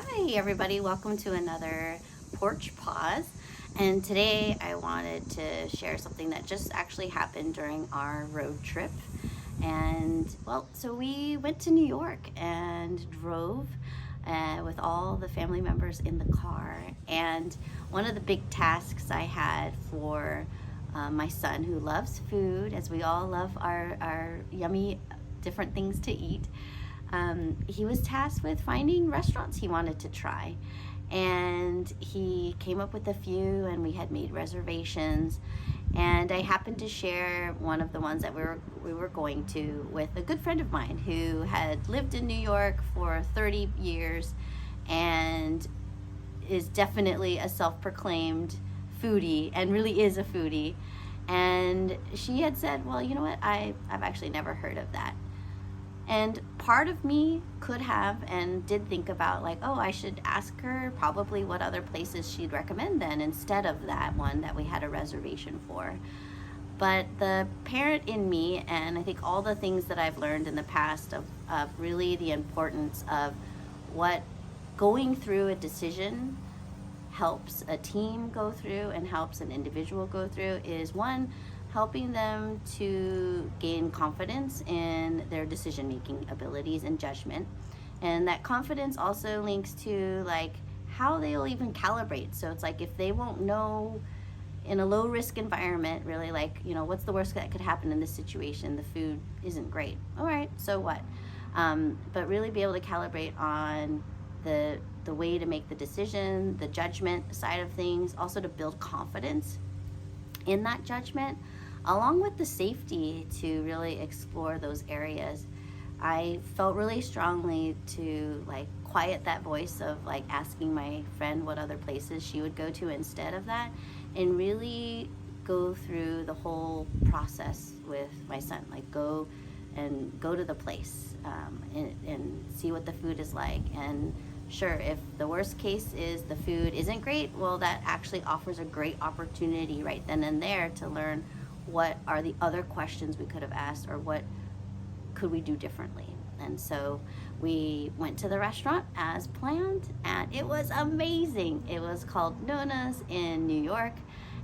Hi, everybody. Welcome to another Porch Pause. And today I wanted to share something that just actually happened during our road trip. So we went to New York and drove with all the family members in the car. And one of the big tasks I had for my son, who loves food, as we all love our yummy different things to eat, he was tasked with finding restaurants he wanted to try. And he came up with a few, and we had made reservations. And I happened to share one of the ones that we were going to with a good friend of mine who had lived in New York for 30 years and is definitely a self-proclaimed foodie and really is a foodie. And she had said, well, you know what, I've actually never heard of that. And part of me could have and did think about, like, oh, I should ask her probably what other places she'd recommend then instead of that one that we had a reservation for. But the parent in me, and I think all the things that I've learned in the past of really the importance of what going through a decision helps a team go through and helps an individual go through is, one, helping them to gain confidence in their decision-making abilities and judgment. And that confidence also links to like how they'll even calibrate. So it's like if they won't know in a low-risk environment, really, like, you know, what's the worst that could happen in this situation? The food isn't great. All right, so what? But really be able to calibrate on the way to make the decision, the judgment side of things, also to build confidence in that judgment, along with the safety to really explore those areas. I felt really strongly to like quiet that voice of like asking my friend what other places she would go to instead of that, and really go through the whole process with my son. Like go to the place and see what the food is like. And sure, if the worst case is the food isn't great, well, that actually offers a great opportunity right then and there to learn what are the other questions we could have asked, or what could we do differently. And so we went to the restaurant as planned, and it was amazing. It was called Nona's in New York,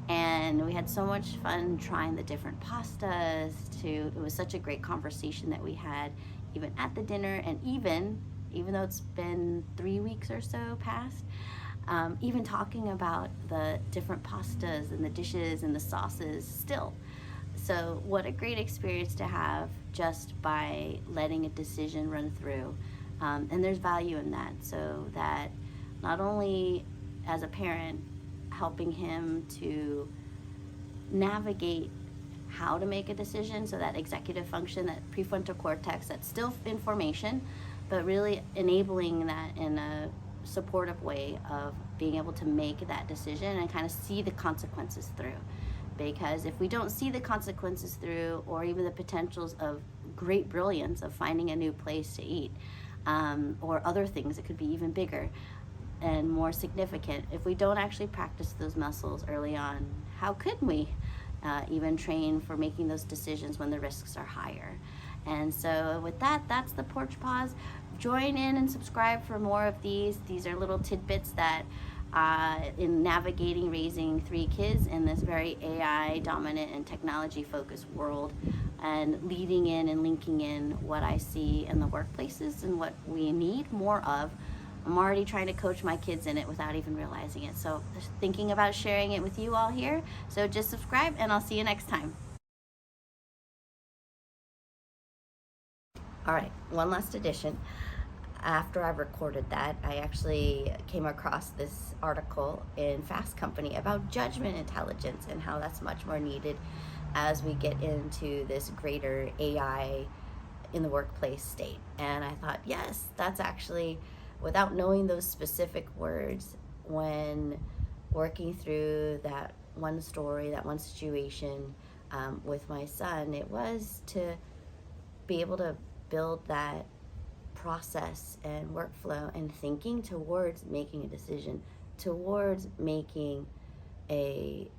and we had so much fun trying the different pastas. It was such a great conversation that we had even at the dinner, and even though it's been 3 weeks or so past, even talking about the different pastas and the dishes and the sauces still. So what a great experience to have just by letting a decision run through. And there's value in that, so that not only as a parent, helping him to navigate how to make a decision, so that executive function, that prefrontal cortex, that's still in formation, but really enabling that in a supportive way of being able to make that decision and kind of see the consequences through. Because if we don't see the consequences through, or even the potentials of great brilliance of finding a new place to eat, or other things that could be even bigger and more significant, if we don't actually practice those muscles early on, how could we even train for making those decisions when the risks are higher? And so with that, that's the Porch Pause. Join in and subscribe for more of these. These are little tidbits that in navigating raising 3 kids in this very AI dominant and technology focused world, and leading in and linking in what I see in the workplaces and what we need more of. I'm already trying to coach my kids in it without even realizing it. So thinking about sharing it with you all here. So just subscribe, and I'll see you next time. All right, one last addition. After I recorded that, I actually came across this article in Fast Company about judgment intelligence and how that's much more needed as we get into this greater AI in the workplace state. And I thought, yes, that's actually, without knowing those specific words, when working through that one story, that one situation with my son, it was to be able to build that process and workflow and thinking towards making a decision, towards making a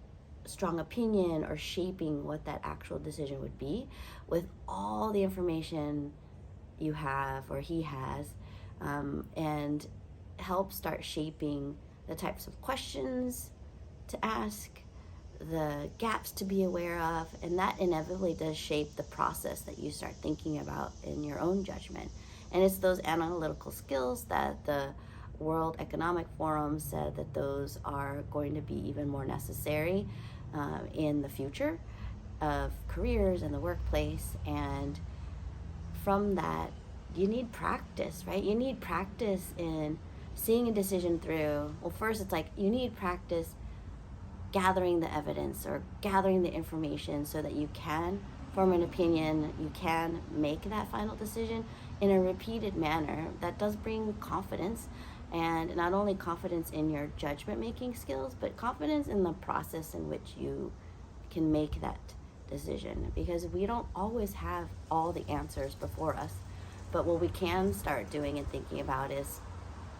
strong opinion or shaping what that actual decision would be, with all the information you have or he has, and help start shaping the types of questions to ask, the gaps to be aware of, and that inevitably does shape the process that you start thinking about in your own judgment. And it's those analytical skills that the World Economic Forum said that those are going to be even more necessary in the future of careers and the workplace. And from that, you need practice, right? You need practice in seeing a decision through. Well, first, it's like you need practice gathering the evidence or gathering the information so that you can form an opinion, you can make that final decision in a repeated manner. That does bring confidence, and not only confidence in your judgment making skills, but confidence in the process in which you can make that decision, because we don't always have all the answers before us. But what we can start doing and thinking about is,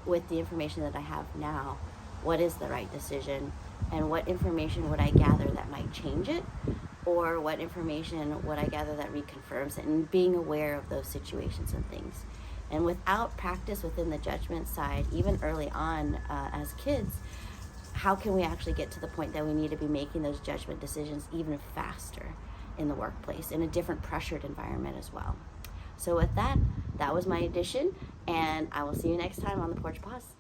with the information that I have now, what is the right decision, and what information would I gather that might change it, or what information would I gather that reconfirms it, and being aware of those situations and things. And without practice within the judgment side, even early on as kids, how can we actually get to the point that we need to be making those judgment decisions even faster in the workplace, in a different pressured environment as well? So with that, that was my addition, and I will see you next time on the Porch Pause.